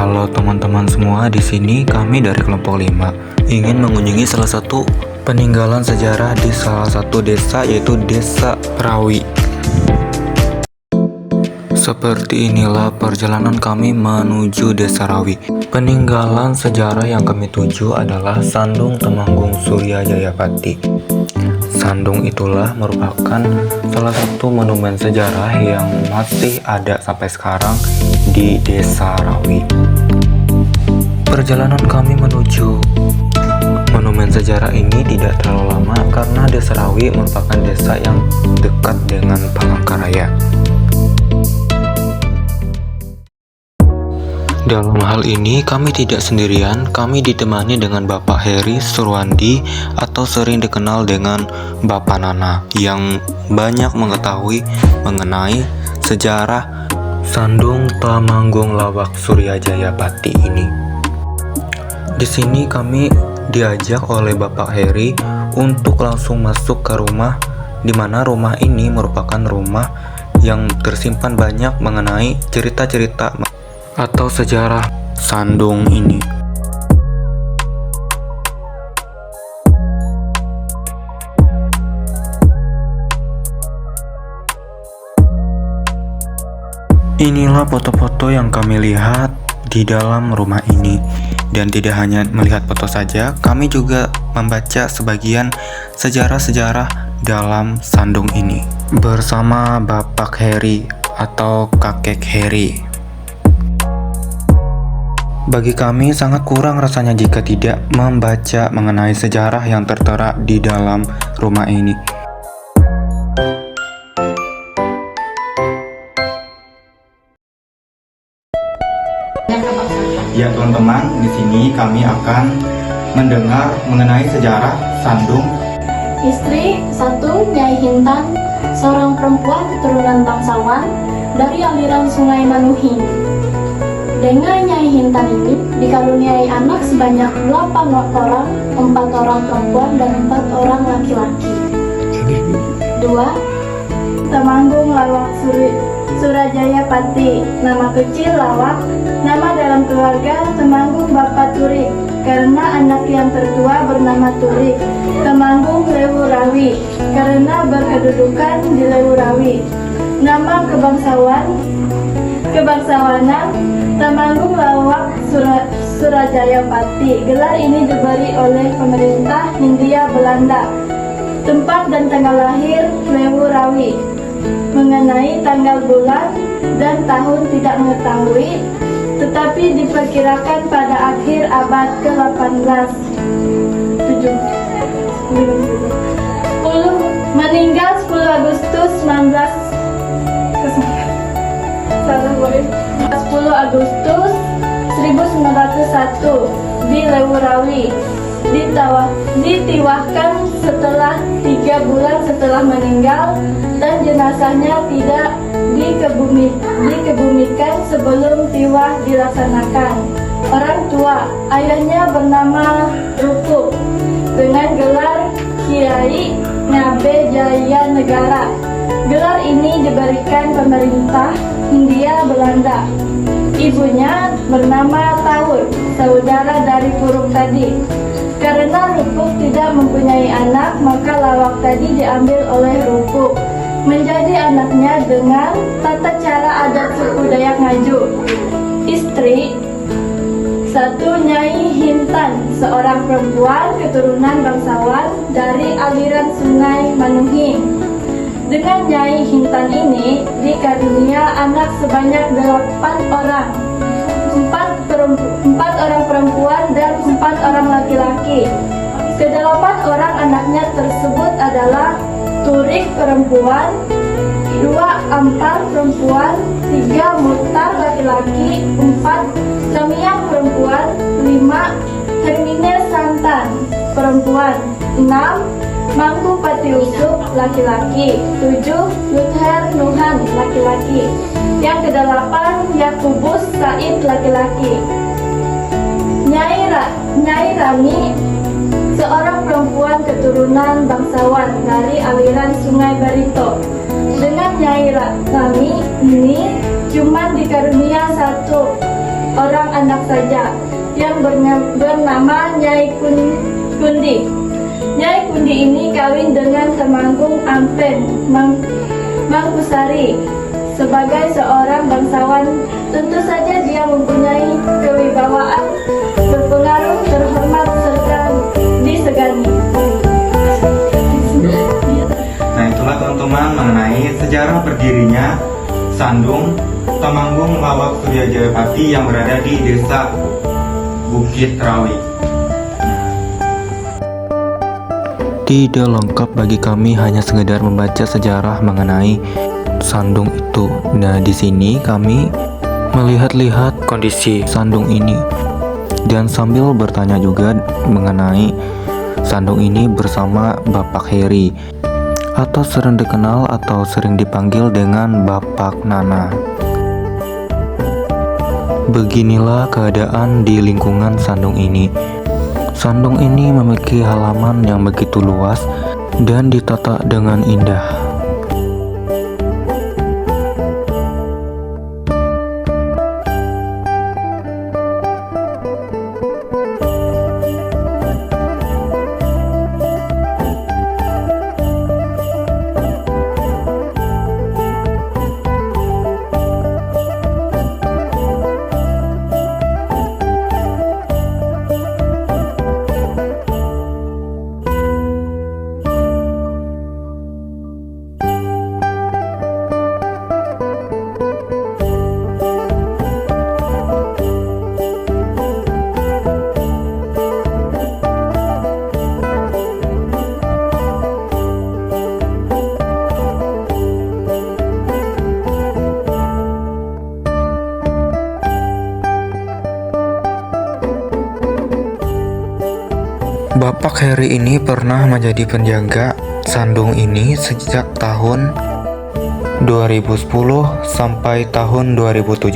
Halo teman-teman semua, di sini kami dari kelompok 5 ingin mengunjungi salah satu peninggalan sejarah di salah satu desa, yaitu Desa Rawi. Seperti inilah perjalanan kami menuju Desa Rawi. Peninggalan sejarah yang kami tuju adalah Sandung Temanggung Surya Jayapati. Sandung itulah merupakan salah satu monumen sejarah yang masih ada sampai sekarang di Desa Rawi. Perjalanan kami menuju monumen sejarah ini tidak terlalu lama karena Desa Rawi merupakan desa yang dekat dengan Palangkaraya. Dalam hal ini kami tidak sendirian, kami ditemani dengan Bapak Heri Surwandi atau sering dikenal dengan Bapak Nana yang banyak mengetahui mengenai sejarah Sandung Temanggung Lawak Surya Jayapati ini. Di sini kami diajak oleh Bapak Heri untuk langsung masuk ke rumah, di mana rumah ini merupakan rumah yang tersimpan banyak mengenai cerita-cerita atau sejarah Sandung ini. Inilah foto-foto yang kami lihat di dalam rumah ini. Dan tidak hanya melihat foto saja, kami juga membaca sebagian sejarah-sejarah dalam Sandung ini bersama Bapak Heri atau Kakek Heri. Bagi kami sangat kurang rasanya jika tidak membaca mengenai sejarah yang tertera di dalam rumah ini. Ya teman-teman, di sini kami akan mendengar mengenai sejarah Sandung. Istri satu, Nyai Hintan, seorang perempuan keturunan bangsawan dari aliran Sungai Manuhing. Dengan Nyai Hintan ini dikaruniai anak sebanyak 8 orang, 4 orang perempuan dan 4 orang laki-laki. 2. Temanggung Lawak Surajayapati. Nama kecil Lawak, nama dalam keluarga Temanggung Bapak Turik, karena anak yang tertua bernama Turik. Temanggung Lewu Rawi, karena berkedudukan di Lewu Rawi. Nama kebangsawanan Temanggung Lawak Surajayapati. Gelar ini diberi oleh pemerintah Hindia Belanda. Tempat dan tanggal lahir Lewu Rawi. Mengenai tanggal bulan dan tahun tidak mengetahui, tetapi diperkirakan pada akhir abad ke-18. Meninggal 10 Agustus 1901 di Lewu Rawi. Ditiwahkan setelah 3 bulan setelah meninggal, dan jenazahnya tidak dikebumikan sebelum tiwah dilaksanakan. Orang tua, ayahnya bernama Rupuk dengan gelar Kiai Ngabe Jaya Negara. Gelar ini diberikan pemerintah Hindia Belanda. Ibunya bernama Taur, saudara dari Puruk tadi. Karena Rupuk tidak mempunyai anak, maka Lawak tadi diambil oleh Rupuk menjadi anaknya dengan tata cara adat suku Dayak Ngaju. Istri satu, Nyai Hintan, seorang perempuan keturunan bangsawan dari aliran Sungai Manuhing. Dengan Nyai Hintan ini dikarunia anak sebanyak 8 orang. 4 orang perempuan dan 4 orang laki-laki. Kedelapan orang anaknya tersebut adalah Turik perempuan, 2 Ampar perempuan, 3 Mutar laki-laki, 4 Samiang perempuan, 5 Hermine Santan perempuan, 6 Mangku Patiusuk laki-laki, 7 Luther Nuhan laki-laki. Yang ke-8 Yakubus Said laki-laki. Nyai Rami, seorang perempuan keturunan bangsawan dari aliran Sungai Barito. Dengan Nyai Rami ini cuma dikarunia 1 orang anak saja yang bernama Nyai Kundi. Nyai Kundi ini kawin dengan Temanggung Ampen Mangkusari. Sebagai seorang bangsawan, tentu saja dia mempunyai kewibawaan, berpengaruh, terhormat, serta disegani. Nah, itulah teman-teman mengenai sejarah berdirinya Sandung Temanggung Lawak Surya Jayapati yang berada di Desa Bukit Rawi. Tidak lengkap bagi kami hanya sekedar membaca sejarah mengenai Sandung itu. Nah, di sini kami melihat-lihat kondisi Sandung ini dan sambil bertanya juga mengenai Sandung ini bersama Bapak Heri atau sering dikenal atau sering dipanggil dengan Bapak Nana. Beginilah keadaan di lingkungan Sandung ini. Sandung ini memiliki halaman yang begitu luas dan ditata dengan indah. Bapak Heri ini pernah menjadi penjaga Sandung ini sejak tahun 2010 sampai tahun 2017.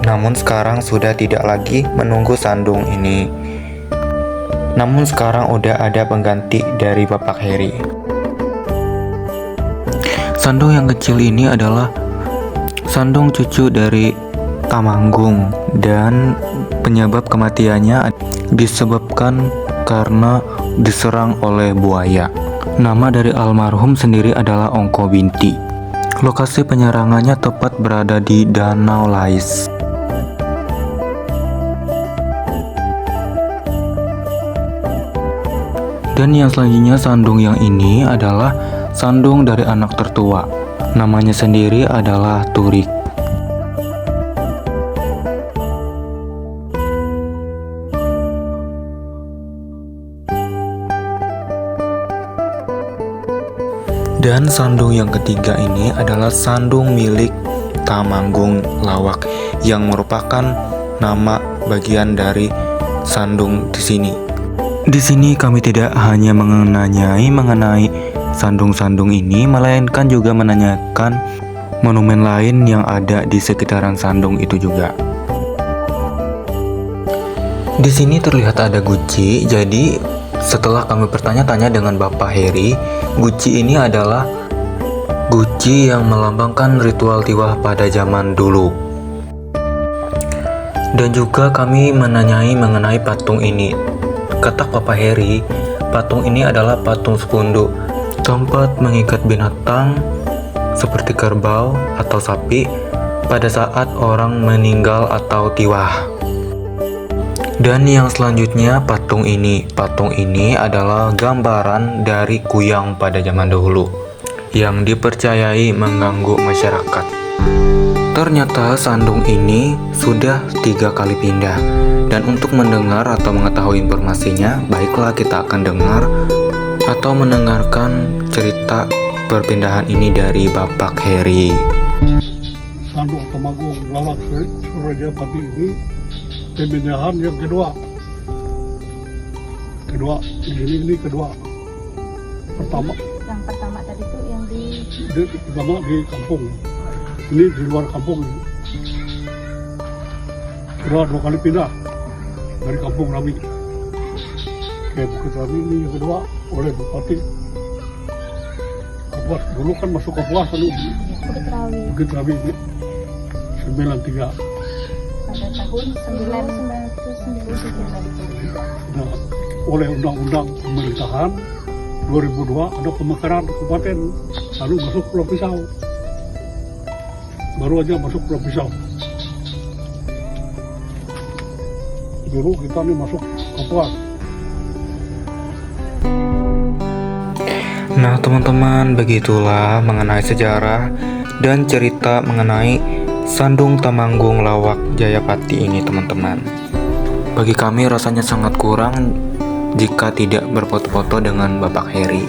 Namun sekarang sudah tidak lagi menunggu Sandung ini. Namun sekarang udah ada pengganti dari Bapak Heri. Sandung yang kecil ini adalah Sandung cucu dari Temanggung dan penyebab kematiannya disebabkan karena diserang oleh buaya. Nama dari almarhum sendiri adalah Ongko Binti. Lokasi penyerangannya tepat berada di Danau Lais. Dan yang selanjutnya Sandung yang ini adalah Sandung dari anak tertua. Namanya sendiri adalah Turik. Dan Sandung yang ketiga ini adalah Sandung milik Temanggung Lawak yang merupakan nama bagian dari Sandung di sini. Di sini kami tidak hanya mengenai Sandung-Sandung ini, melainkan juga menanyakan monumen lain yang ada di sekitaran Sandung itu juga. Di sini terlihat ada guci, jadi setelah kami bertanya-tanya dengan Bapak Heri, guci ini adalah guci yang melambangkan ritual tiwah pada zaman dulu. Dan juga kami menanyai mengenai patung ini. Kata Bapak Heri, patung ini adalah patung sepundu, tempat mengikat binatang seperti kerbau atau sapi pada saat orang meninggal atau tiwah. Dan yang selanjutnya patung ini. Patung ini adalah gambaran dari kuyang pada zaman dahulu yang dipercayai mengganggu masyarakat. Ternyata Sandung ini sudah 3 kali pindah. Dan untuk mendengar atau mengetahui informasinya, baiklah kita akan dengar atau mendengarkan cerita perpindahan ini dari Bapak Heri. Sandung Temanggung Lawak Surya Jayapati ini pemindahan yang kedua. Ini kedua. Pertama. Yang pertama tadi itu yang Pertama di kampung. Ini di luar kampung. Kedua 2 kali pindah dari kampung Rami ke Bukit Rawi. Ini yang kedua oleh Bupati Kapuas. Dulu kan masuk Kapuas dulu. Bukit Rawi Bukit Rawi ini 93. pada tahun tahun 1999. Nah, oleh undang-undang pemerintahan 2002 ada pemekaran kabupaten, lalu masuk Pulau Pisau. Baru aja masuk Pulau Pisau. Baru kita nih masuk Kapuas. Nah teman-teman, begitulah mengenai sejarah dan cerita mengenai Sandung Temanggung Lawak Jayapati ini teman-teman. Bagi kami rasanya sangat kurang jika tidak berfoto-foto dengan Bapak Heri.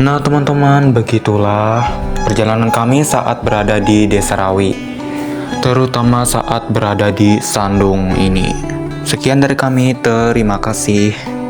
Nah teman-teman, begitulah perjalanan kami saat berada di Desa Rawi, terutama saat berada di Sandung ini. Sekian dari kami, terima kasih.